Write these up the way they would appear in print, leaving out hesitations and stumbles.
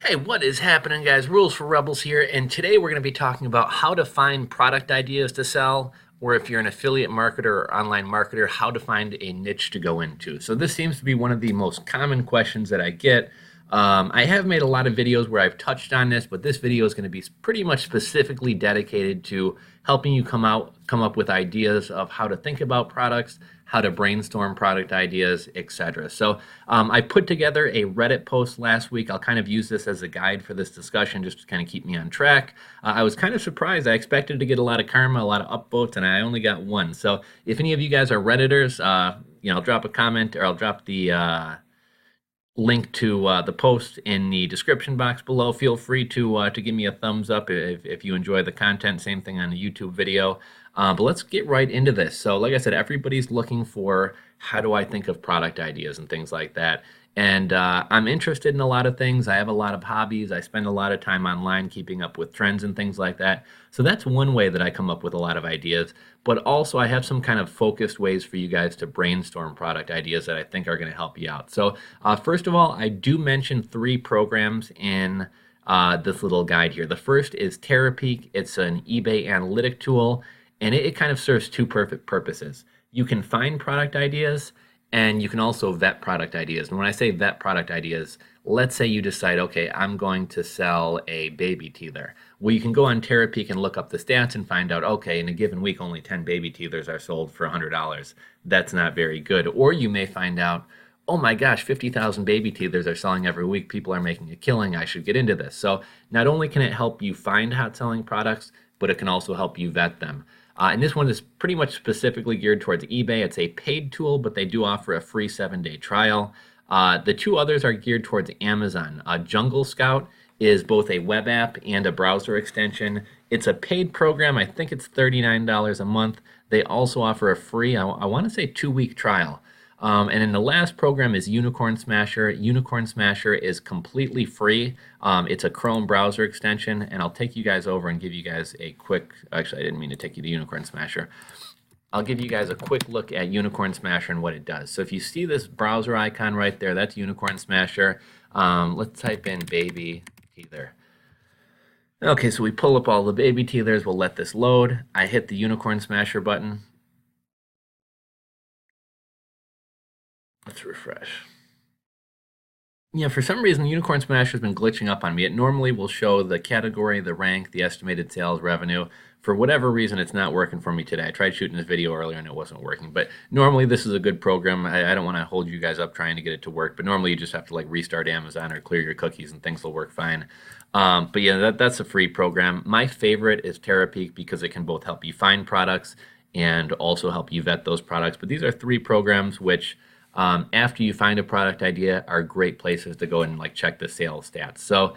Hey, what is happening, guys? Rules for Rebels here, and today we're going to be talking about how to find product ideas to sell, or if you're an affiliate marketer or online marketer, how to find a niche to go into. So, this seems to be one of the most common questions that I get. I have made a lot of videos where I've touched on this, but this video is going to be pretty much specifically dedicated to helping you come up with ideas of how to think about products, how to brainstorm product ideas, etc. So I put together a Reddit post last week. I'll kind of use this as a guide for this discussion just to kind of keep me on track. I was kind of surprised. I expected to get a lot of karma, a lot of upvotes, and I only got one. So if any of you guys are Redditors, I'll drop a comment or I'll drop the link to the post in the description box below. Feel free to give me a thumbs up if you enjoy the content. Same thing on the YouTube video. But let's get right into this. So like I said, everybody's looking for how do I think of product ideas and things like that. And I'm interested in a lot of things. I have a lot of hobbies. I spend a lot of time online keeping up with trends and things like that. So that's one way that I come up with a lot of ideas. But also I have some kind of focused ways for you guys to brainstorm product ideas that I think are going to help you out. So first of all, I do mention 3 programs in this little guide here. The first is Terapeak. It's an eBay analytic tool, and it kind of serves 2 perfect purposes. You can find product ideas, and you can also vet product ideas. And when I say vet product ideas, let's say you decide, okay, I'm going to sell a baby teether. Well, you can go on Terapeak and look up the stats and find out, okay, in a given week, only 10 baby teethers are sold for $100. That's not very good. Or you may find out, oh my gosh, 50,000 baby teethers are selling every week. People are making a killing. I should get into this. So not only can it help you find hot selling products, but it can also help you vet them. And this one is pretty much specifically geared towards eBay. It's a paid tool, but they do offer a free 7-day trial. The 2 others are geared towards Amazon. Jungle Scout is both a web app and a browser extension. It's a paid program. I think it's $39 a month. They also offer a free, I want to say 2-week trial. And then the last program is Unicorn Smasher. Unicorn Smasher is completely free. It's a Chrome browser extension, and I'll take you guys over and give you guys a quick, actually I didn't mean to take you to Unicorn Smasher. I'll give you guys a quick look at Unicorn Smasher and what it does. So if you see this browser icon right there, that's Unicorn Smasher. Let's type in baby teether. Okay, so we pull up all the baby teethers. We'll let this load. I hit the Unicorn Smasher button. Let's refresh. Yeah, for some reason, Unicorn Smasher has been glitching up on me. It normally will show the category, the rank, the estimated sales revenue. For whatever reason, it's not working for me today. I tried shooting this video earlier and it wasn't working. But normally, this is a good program. I don't want to hold you guys up trying to get it to work. But normally, you just have to like restart Amazon or clear your cookies and things will work fine. But yeah, that's a free program. My favorite is Terapeak because it can both help you find products and also help you vet those products. But these are 3 programs which after you find a product idea are great places to go and like check the sales stats. So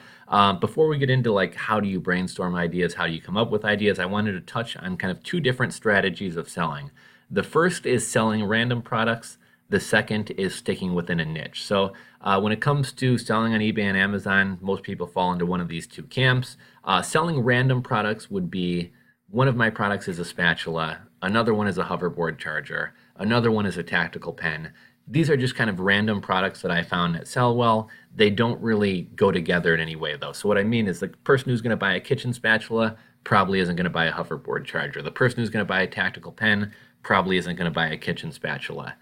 before we get into like how do you brainstorm ideas, how do you come up with ideas, I wanted to touch on kind of 2 different strategies of selling. The first is selling random products. The second is sticking within a niche. So when it comes to selling on eBay and Amazon, most people fall into one of these 2 camps. Selling random products would be, one of my products is a spatula, another one is a hoverboard charger, another one is a tactical pen. These are just kind of random products that I found that sell well. They don't really go together in any way, though. So what I mean is the person who's going to buy a kitchen spatula probably isn't going to buy a hoverboard charger. The person who's going to buy a tactical pen probably isn't going to buy a kitchen spatula.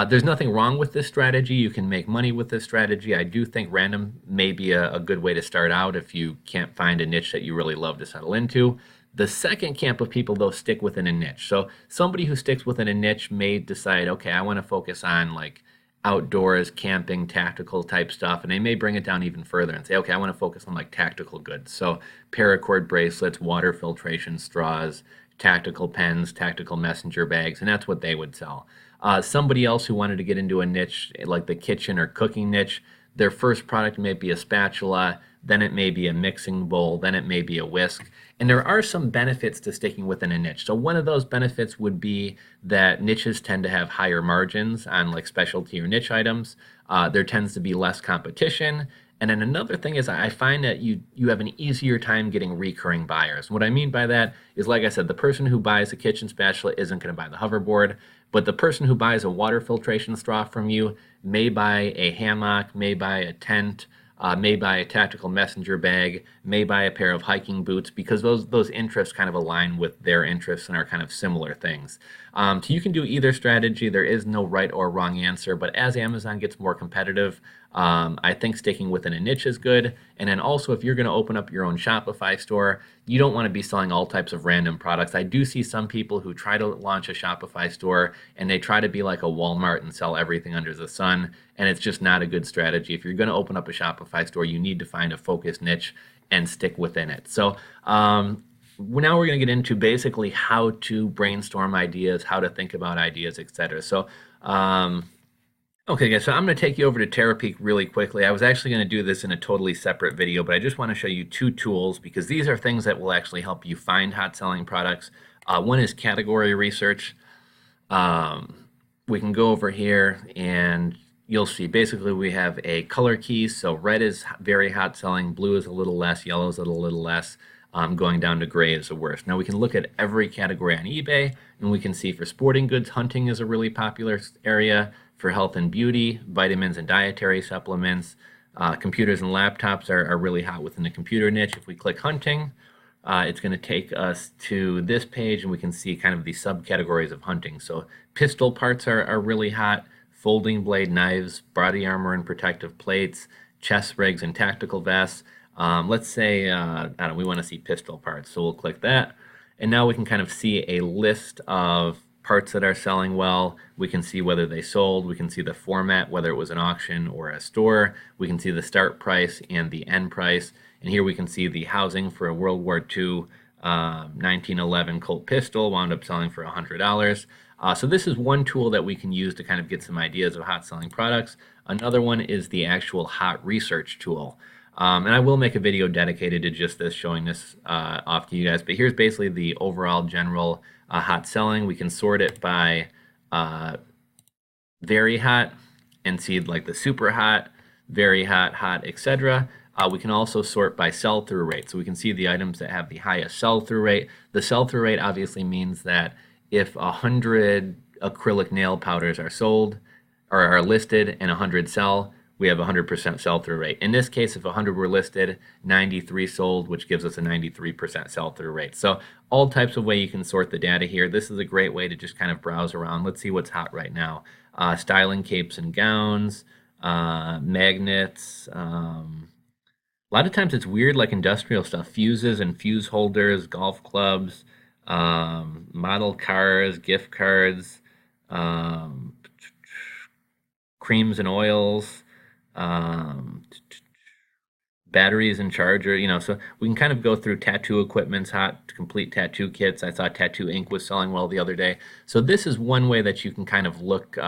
There's nothing wrong with this strategy. You can make money with this strategy. I do think random may be a good way to start out if you can't find a niche that you really love to settle into. The second camp of people, though, stick within a niche. So somebody who sticks within a niche may decide, okay, I want to focus on like outdoors, camping, tactical type stuff. And they may bring it down even further and say, okay, I want to focus on like tactical goods. So paracord bracelets, water filtration straws, tactical pens, tactical messenger bags, and that's what they would sell. Somebody else who wanted to get into a niche like the kitchen or cooking niche, their first product may be a spatula, then it may be a mixing bowl, then it may be a whisk. And there are some benefits to sticking within a niche. So one of those benefits would be that niches tend to have higher margins on like specialty or niche items. There tends to be less competition. And then another thing is I find that you have an easier time getting recurring buyers. What I mean by that is, like I said, the person who buys a kitchen spatula isn't going to buy the hoverboard, but the person who buys a water filtration straw from you may buy a hammock, may buy a tent, may buy a tactical messenger bag, may buy a pair of hiking boots, because those interests kind of align with their interests and are kind of similar things. So you can do either strategy. There is no right or wrong answer, but as Amazon gets more competitive, I think sticking within a niche is good. And then also, if you're going to open up your own Shopify store, you don't want to be selling all types of random products. I do see some people who try to launch a Shopify store and they try to be like a Walmart and sell everything under the sun, and it's just not a good strategy. If you're going to open up a Shopify store, you need to find a focused niche and stick within it. So now we're going to get into basically how to brainstorm ideas, how to think about ideas, etc. So okay, guys, so I'm going to take you over to Terapeak really quickly. I was actually going to do this in a totally separate video, but I just want to show you two tools because these are things that will actually help you find hot selling products. One is category research. We can go over here and you'll see basically we have a color key. So red is very hot selling, blue is a little less, yellow is a little less, going down to gray is the worst. Now we can look at every category on eBay and we can see for sporting goods, hunting is a really popular area. For health and beauty, vitamins and dietary supplements, computers and laptops are really hot within the computer niche. If we click hunting, it's going to take us to this page and we can see kind of the subcategories of hunting. So pistol parts are really hot, folding blade knives, body armor and protective plates, chest rigs and tactical vests. Let's say, we want to see pistol parts. So we'll click that. And now we can kind of see a list of parts that are selling well. We can see whether they sold. We can see the format, whether it was an auction or a store. We can see the start price and the end price. And here we can see the housing for a World War II 1911 Colt pistol wound up selling for $100. So this is one tool that we can use to kind of get some ideas of hot selling products. Another one is the actual hot research tool. And I will make a video dedicated to just this, showing this off to you guys. But here's basically the overall general hot selling. We can sort it by very hot and see like the super hot, very hot, hot, etc. We can also sort by sell-through rate. So we can see the items that have the highest sell-through rate. The sell-through rate obviously means that if 100 acrylic nail powders are sold or are listed and 100 sell, we have 100% sell-through rate. In this case, if 100 were listed, 93 sold, which gives us a 93% sell-through rate. So all types of way you can sort the data here. This is a great way to just kind of browse around. Let's see what's hot right now. Styling capes and gowns, magnets. A lot of times it's weird, like industrial stuff, fuses and fuse holders, golf clubs, model cars, gift cards, creams and oils, batteries and charger, so we can kind of go through tattoo equipment's hot, complete tattoo kits. I saw tattoo ink was selling well the other day. So this is one way that you can kind of look,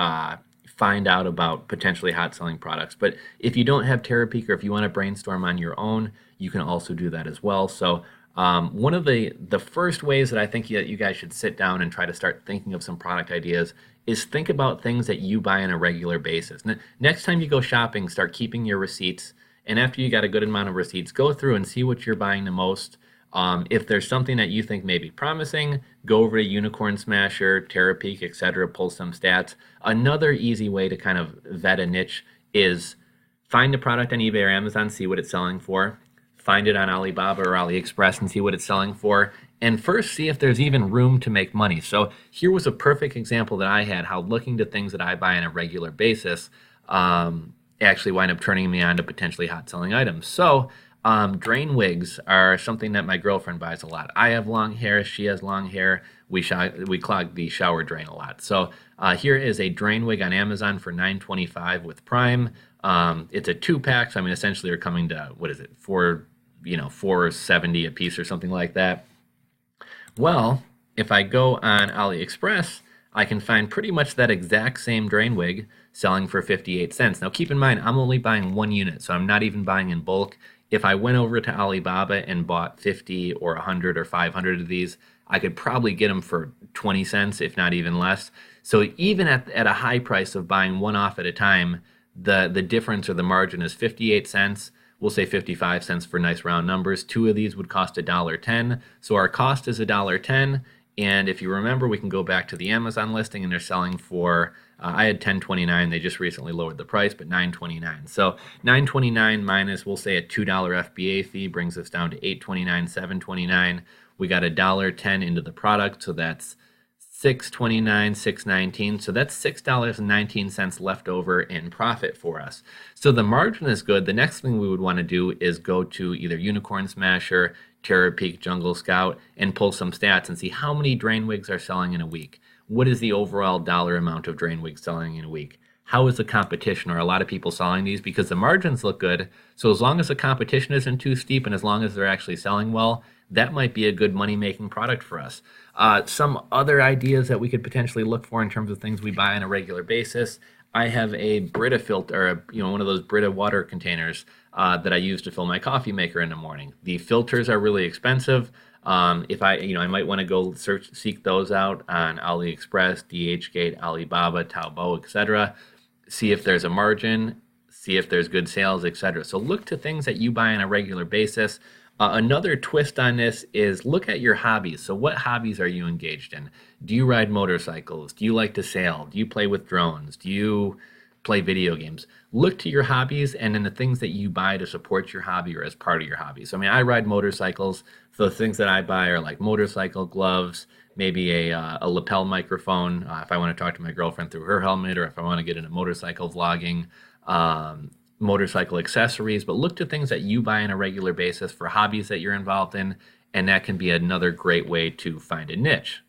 find out about potentially hot selling products. But if you don't have Terapeak or if you want to brainstorm on your own, you can also do that as well. So one of the first ways that I think you guys should sit down and try to start thinking of some product ideas is think about things that you buy on a regular basis. Next time you go shopping, start keeping your receipts. And after you got a good amount of receipts, go through and see what you're buying the most. If there's something that you think may be promising, go over to Unicorn Smasher, Terapeak, etc., pull some stats. Another easy way to kind of vet a niche is find a product on eBay or Amazon, see what it's selling for. Find it on Alibaba or AliExpress and see what it's selling for. And first, see if there's even room to make money. So here was a perfect example that I had, how looking to things that I buy on a regular basis actually wind up turning me on to potentially hot selling items. So drain wigs are something that my girlfriend buys a lot. I have long hair, she has long hair. We clog the shower drain a lot. So here is a drain wig on Amazon for $9.25 with Prime. It's a 2-pack, so I mean essentially you're coming to, what is it, $4.70 a piece or something like that. Well, if I go on AliExpress, I can find pretty much that exact same drain wig selling for 58 cents. Now keep in mind, I'm only buying 1 unit, so I'm not even buying in bulk. If I went over to Alibaba and bought 50 or 100 or 500 of these, I could probably get them for 20 cents, if not even less. So even at a high price of buying one off at a time, the difference or the margin is 58 cents. We'll say 55 cents for nice round numbers. 2 of these would cost $1.10. So our cost is $1.10. And if you remember, we can go back to the Amazon listing, and they're selling for, I had 1029. They just recently lowered the price, but 929. So 929 minus, we'll say, a $2 FBA fee brings us down to 829, 729. We got $1.10 into the product, so that's 629, 619. So that's $6.19 left over in profit for us. So the margin is good. The next thing we would want to do is go to either Unicorn Smasher, Terapeak, Jungle Scout, and pull some stats and see how many drain wigs are selling in a week. What is the overall dollar amount of drain wigs selling in a week? How is the competition? Are a lot of people selling these? Because the margins look good. So as long as the competition isn't too steep and as long as they're actually selling well, that might be a good money-making product for us. Some other ideas that we could potentially look for in terms of things we buy on a regular basis. I have a Brita filter, or one of those Brita water containers that I use to fill my coffee maker in the morning. The filters are really expensive. If I might want to go seek those out on AliExpress, DHgate, Alibaba, Taobao, etc. See if there's a margin, see if there's good sales, etc. So look to things that you buy on a regular basis. Another twist on this is look at your hobbies. So what hobbies are you engaged in? Do you ride motorcycles? Do you like to sail? Do you play with drones? Do you play video games? Look to your hobbies and then the things that you buy to support your hobby or as part of your hobby. So I ride motorcycles. So the things that I buy are like motorcycle gloves, maybe a lapel microphone if I want to talk to my girlfriend through her helmet, or if I want to get into motorcycle vlogging. Motorcycle accessories, but look to things that you buy on a regular basis for hobbies that you're involved in, and that can be another great way to find a niche.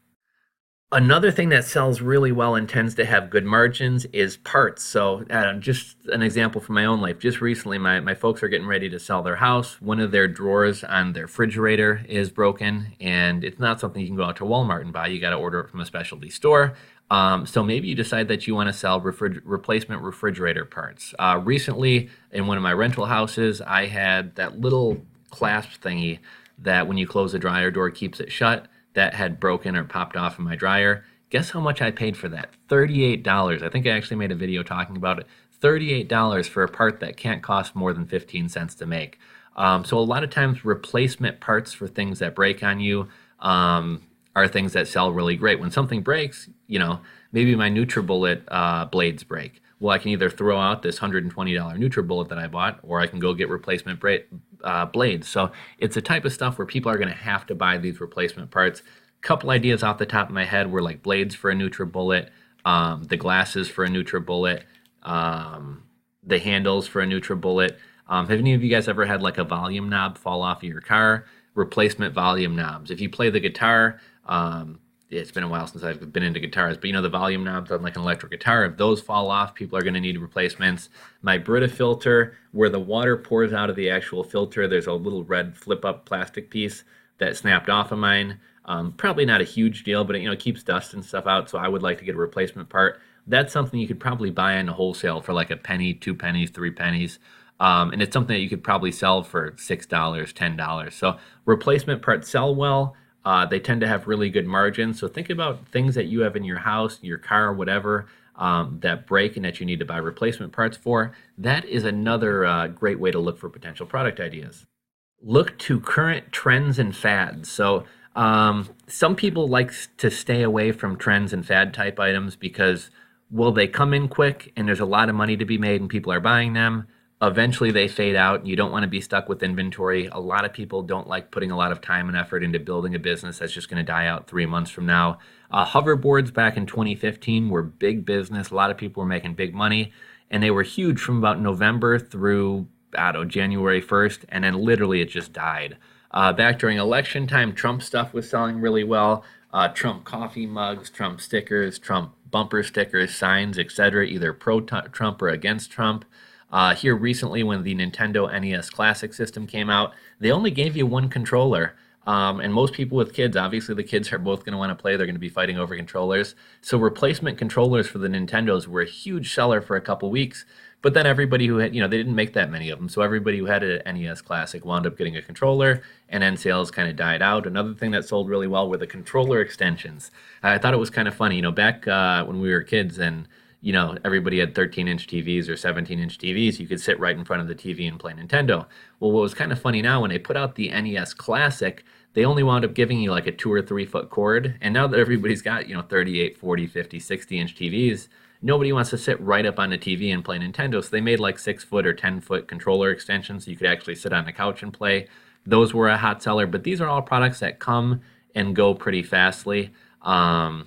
Another thing that sells really well and tends to have good margins is parts. So just an example from my own life. Just recently, my folks are getting ready to sell their house. One of their drawers on their refrigerator is broken, and it's not something you can go out to Walmart and buy. You got to order it from a specialty store. So maybe you decide that you want to sell replacement refrigerator parts. Recently, in one of my rental houses, I had that little clasp thingy that when you close the dryer door keeps it shut. That had broken or popped off in my dryer. Guess how much I paid for that? $38. I think I actually made a video talking about it. $38 for a part that can't cost more than 15 cents to make. So a lot of times replacement parts for things that break on you are things that sell really great. When something breaks, maybe my NutriBullet blades break. Well, I can either throw out this $120 NutriBullet that I bought, or I can go get replacement blades. So it's the type of stuff where people are going to have to buy these replacement parts. Couple ideas off the top of my head were like blades for a NutriBullet, the glasses for a NutriBullet, the handles for a NutriBullet. Have any of you guys ever had like a volume knob fall off of your car? Replacement volume knobs. If you play the guitar, it's been a while since I've been into guitars, but the volume knobs on like an electric guitar, if those fall off, people are going to need replacements. My Brita filter, where the water pours out of the actual filter, there's a little red flip-up plastic piece that snapped off of mine. Probably not a huge deal, but it keeps dust and stuff out, so I would like to get a replacement part. That's something you could probably buy on a wholesale for like a penny, 2 pennies, 3 pennies. And it's something that you could probably sell for $6, $10. So replacement parts sell well. They tend to have really good margins. So think about things that you have in your house, your car, whatever, that break and that you need to buy replacement parts for. That is another great way to look for potential product ideas. Look to current trends and fads. So some people like to stay away from trends and fad type items because, well, they come in quick and there's a lot of money to be made and people are buying them. Eventually they fade out. You don't want to be stuck with inventory. A lot of people don't like putting a lot of time and effort into building a business that's just going to die out 3 months from now. Hoverboards back in 2015 were big business. A lot of people were making big money, and they were huge from about November through, January 1st, and then literally it just died. Back during election time, Trump stuff was selling really well. Trump coffee mugs, Trump stickers, Trump bumper stickers, signs, etc., either pro-Trump or against Trump. Here recently, when the Nintendo NES Classic system came out, they only gave you one controller. And most people with kids, obviously the kids are both going to want to play. They're going to be fighting over controllers. So replacement controllers for the Nintendos were a huge seller for a couple weeks. But then everybody who had, they didn't make that many of them. So everybody who had an NES Classic wound up getting a controller, and then sales kind of died out. Another thing that sold really well were the controller extensions. I thought it was kind of funny, back when we were kids and everybody had 13-inch TVs or 17-inch TVs. You could sit right in front of the TV and play Nintendo. Well, what was kind of funny now, when they put out the NES Classic, they only wound up giving you like a 2 or 3 foot cord. And now that everybody's got, 38, 40, 50, 60-inch TVs, nobody wants to sit right up on the TV and play Nintendo. So they made like 6 foot or 10 foot controller extensions so you could actually sit on the couch and play. Those were a hot seller, but these are all products that come and go pretty fastly. So,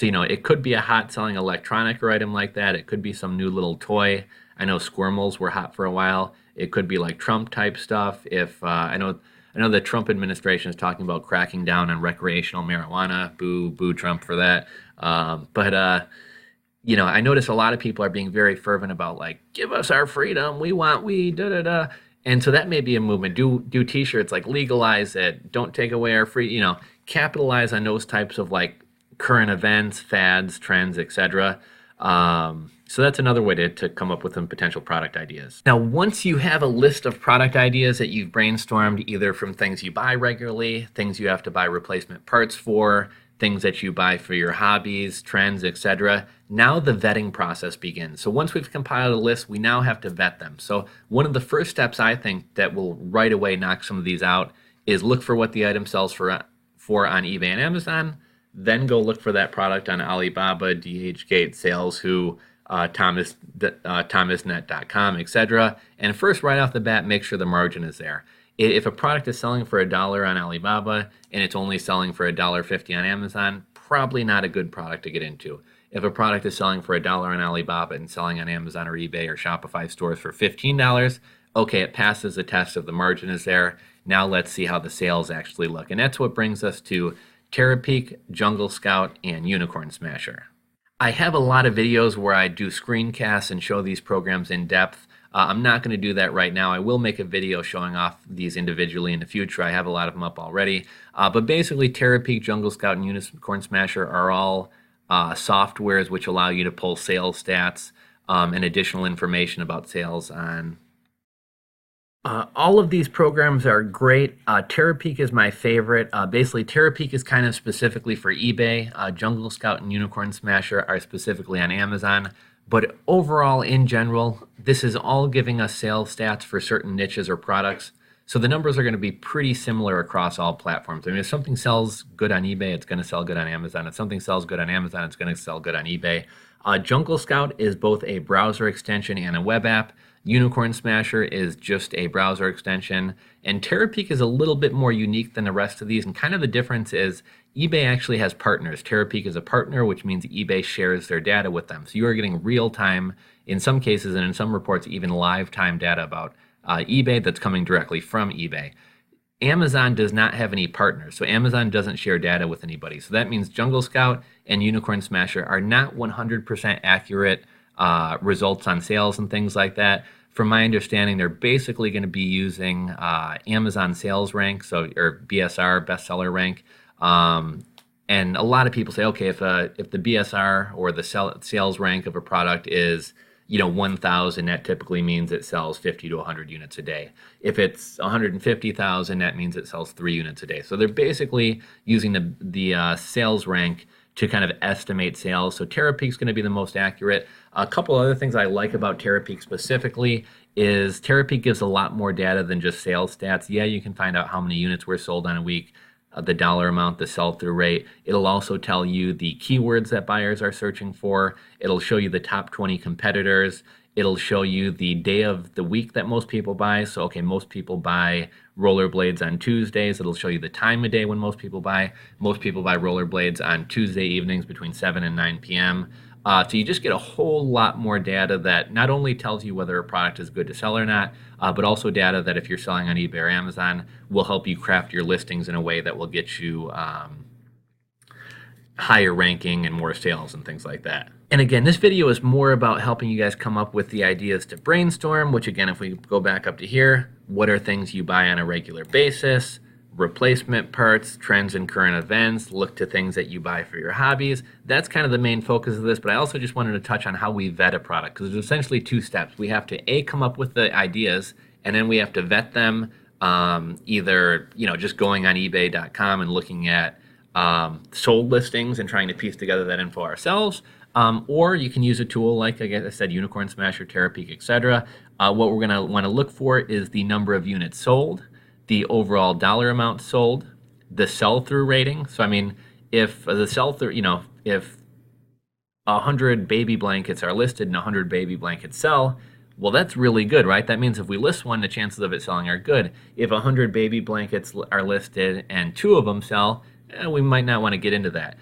it could be a hot selling electronic or item like that. It could be some new little toy. I know Squirmels were hot for a while. It could be like Trump type stuff. If I know the Trump administration is talking about cracking down on recreational marijuana. Boo Trump for that. But I notice a lot of people are being very fervent about like, give us our freedom. We want weed, da da da. And so that may be a movement. Do T-shirts like legalize it. Don't take away our free. Capitalize on those types of like current events, fads, trends, etc. So that's another way to come up with some potential product ideas. Now, once you have a list of product ideas that you've brainstormed, either from things you buy regularly, things you have to buy replacement parts for, things that you buy for your hobbies, trends, etc., now the vetting process begins. So once we've compiled a list, we now have to vet them. So one of the first steps I think that will right away knock some of these out is look for what the item sells for on eBay and Amazon, then go look for that product on Alibaba, DHgate, SalesWho, thomasnet.com, etc. And first, right off the bat, make sure the margin is there. If a product is selling for $1 on Alibaba and it's only selling for $1.50 on Amazon, probably not a good product to get into. If a product is selling for $1 on Alibaba and selling on Amazon or eBay or Shopify stores for $15, okay, it passes the test of the margin is there. Now let's see how the sales actually look. And that's what brings us to Terapeak, Jungle Scout, and Unicorn Smasher. I have a lot of videos where I do screencasts and show these programs in depth. I'm not going to do that right now. I will make a video showing off these individually in the future. I have a lot of them up already. But basically, Terapeak, Jungle Scout, and Unicorn Smasher are all softwares which allow you to pull sales stats and additional information about sales on. All of these programs are great. Terapeak is my favorite. Basically, Terapeak is kind of specifically for eBay. Jungle Scout and Unicorn Smasher are specifically on Amazon. But overall, in general, this is all giving us sales stats for certain niches or products. So the numbers are going to be pretty similar across all platforms. I mean, if something sells good on eBay, it's going to sell good on Amazon. If something sells good on Amazon, it's going to sell good on eBay. Jungle Scout is both a browser extension and a web app. Unicorn Smasher is just a browser extension. And Terapeak is a little bit more unique than the rest of these. And kind of the difference is eBay actually has partners. Terapeak is a partner, which means eBay shares their data with them. So you are getting real-time, in some cases and in some reports, even live-time data about eBay that's coming directly from eBay. Amazon does not have any partners, so Amazon doesn't share data with anybody. So that means Jungle Scout and Unicorn Smasher are not 100% accurate results on sales and things like that. From my understanding, they're basically going to be using Amazon sales rank, or BSR, bestseller rank. And a lot of people say, okay, if the BSR or the sales rank of a product is 1,000, that typically means it sells 50 to 100 units a day. If it's 150,000, that means it sells 3 units a day. So they're basically using the sales rank to kind of estimate sales. So Terapeak's going to be the most accurate. A couple other things I like about Terapeak specifically is Terapeak gives a lot more data than just sales stats. Yeah, you can find out how many units were sold on a week, the dollar amount, the sell-through rate. It'll also tell you the keywords that buyers are searching for. It'll show you the top 20 competitors. It'll show you the day of the week that most people buy. So, okay, most people buy rollerblades on Tuesdays. It'll show you the time of day when most people buy. Most people buy rollerblades on Tuesday evenings between 7 and 9 p.m. So you just get a whole lot more data that not only tells you whether a product is good to sell or not, but also data that if you're selling on eBay or Amazon will help you craft your listings in a way that will get you higher ranking and more sales and things like that. And again, this video is more about helping you guys come up with the ideas to brainstorm, which again, if we go back up to here, what are things you buy on a regular basis? Replacement parts, trends and current events, look to things that you buy for your hobbies. That's kind of the main focus of this, but I also just wanted to touch on how we vet a product, because there's essentially 2 steps. We have to come up with the ideas, and then we have to vet them, either just going on ebay.com and looking at sold listings and trying to piece together that info ourselves, or you can use a tool like I said, Unicorn Smasher, Terapeak, etc. What we're going to want to look for is the number of units sold, the overall dollar amount sold, the sell-through rating. So I mean, if the sell-through, if 100 baby blankets are listed and 100 baby blankets sell, well, that's really good, right? That means if we list one, the chances of it selling are good. If 100 baby blankets are listed and 2 of them sell, we might not want to get into that.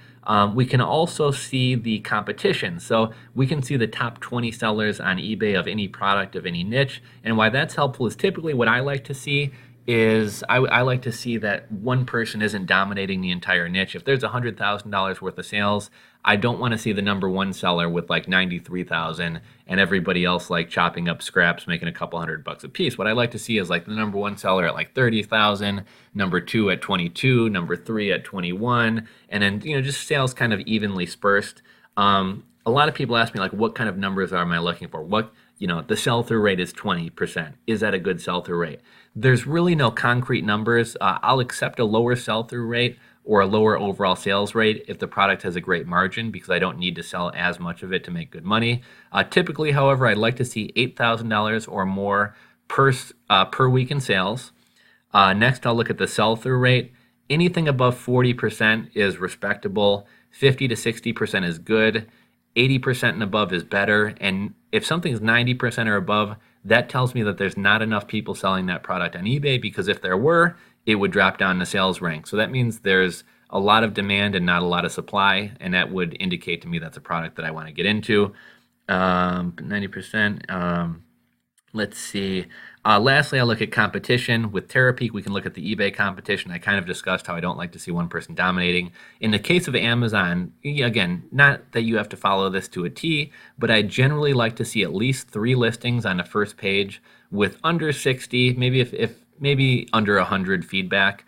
We can also see the competition. So we can see the top 20 sellers on eBay of any product of any niche. And why that's helpful is typically what I like to see is I like to see that one person isn't dominating the entire niche. If there's $100,000 worth of sales, I don't want to see the number one seller with like 93,000 and everybody else like chopping up scraps, making a couple $100 a piece. What I like to see is like the number one seller at like 30,000, number 2 at 22, number 3 at 21, and then just sales kind of evenly dispersed. A lot of people ask me like, what kind of numbers am I looking for? The sell-through rate is 20%. Is that a good sell-through rate? There's really no concrete numbers. I'll accept a lower sell-through rate or a lower overall sales rate if the product has a great margin, because I don't need to sell as much of it to make good money. Typically, however, I'd like to see $8,000 or more per week in sales. Next, I'll look at the sell-through rate. Anything above 40% is respectable. 50 to 60% is good. 80% and above is better. And if something's 90% or above, that tells me that there's not enough people selling that product on eBay, because if there were, it would drop down the sales rank. So that means there's a lot of demand and not a lot of supply, and that would indicate to me that's a product that I want to get into. 90%. Let's see. Lastly, I look at competition. With Terapeak, we can look at the eBay competition. I kind of discussed how I don't like to see one person dominating. In the case of Amazon, again, not that you have to follow this to a T, but I generally like to see at least 3 listings on the first page with under 60, maybe under 100 feedback.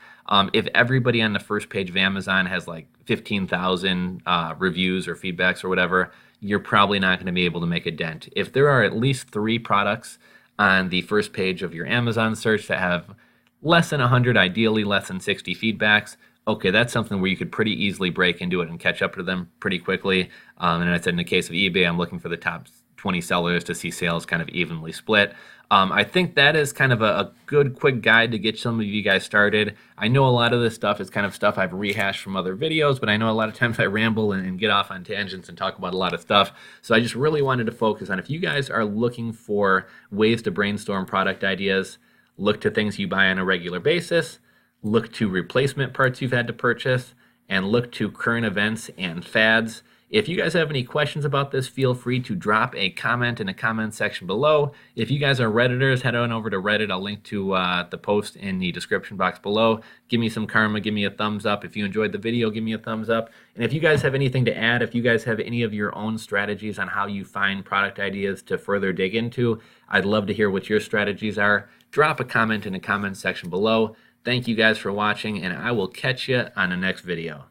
If everybody on the first page of Amazon has like 15,000 reviews or feedbacks or whatever, you're probably not going to be able to make a dent. If there are at least 3 products on the first page of your Amazon search that have less than 100, ideally less than 60 feedbacks, okay, that's something where you could pretty easily break into it and catch up to them pretty quickly. And I said in the case of eBay, I'm looking for the top 20 sellers to see sales kind of evenly split. I think that is kind of a good quick guide to get some of you guys started. I know a lot of this stuff is kind of stuff I've rehashed from other videos, but I know a lot of times I ramble and get off on tangents and talk about a lot of stuff. So I just really wanted to focus on, if you guys are looking for ways to brainstorm product ideas, look to things you buy on a regular basis, look to replacement parts you've had to purchase, and look to current events and fads. If you guys have any questions about this, feel free to drop a comment in the comment section below. If you guys are Redditors, head on over to Reddit. I'll link to the post in the description box below. Give me some karma, give me a thumbs up. If you enjoyed the video, give me a thumbs up. And if you guys have anything to add, if you guys have any of your own strategies on how you find product ideas to further dig into, I'd love to hear what your strategies are. Drop a comment in the comment section below. Thank you guys for watching, and I will catch you on the next video.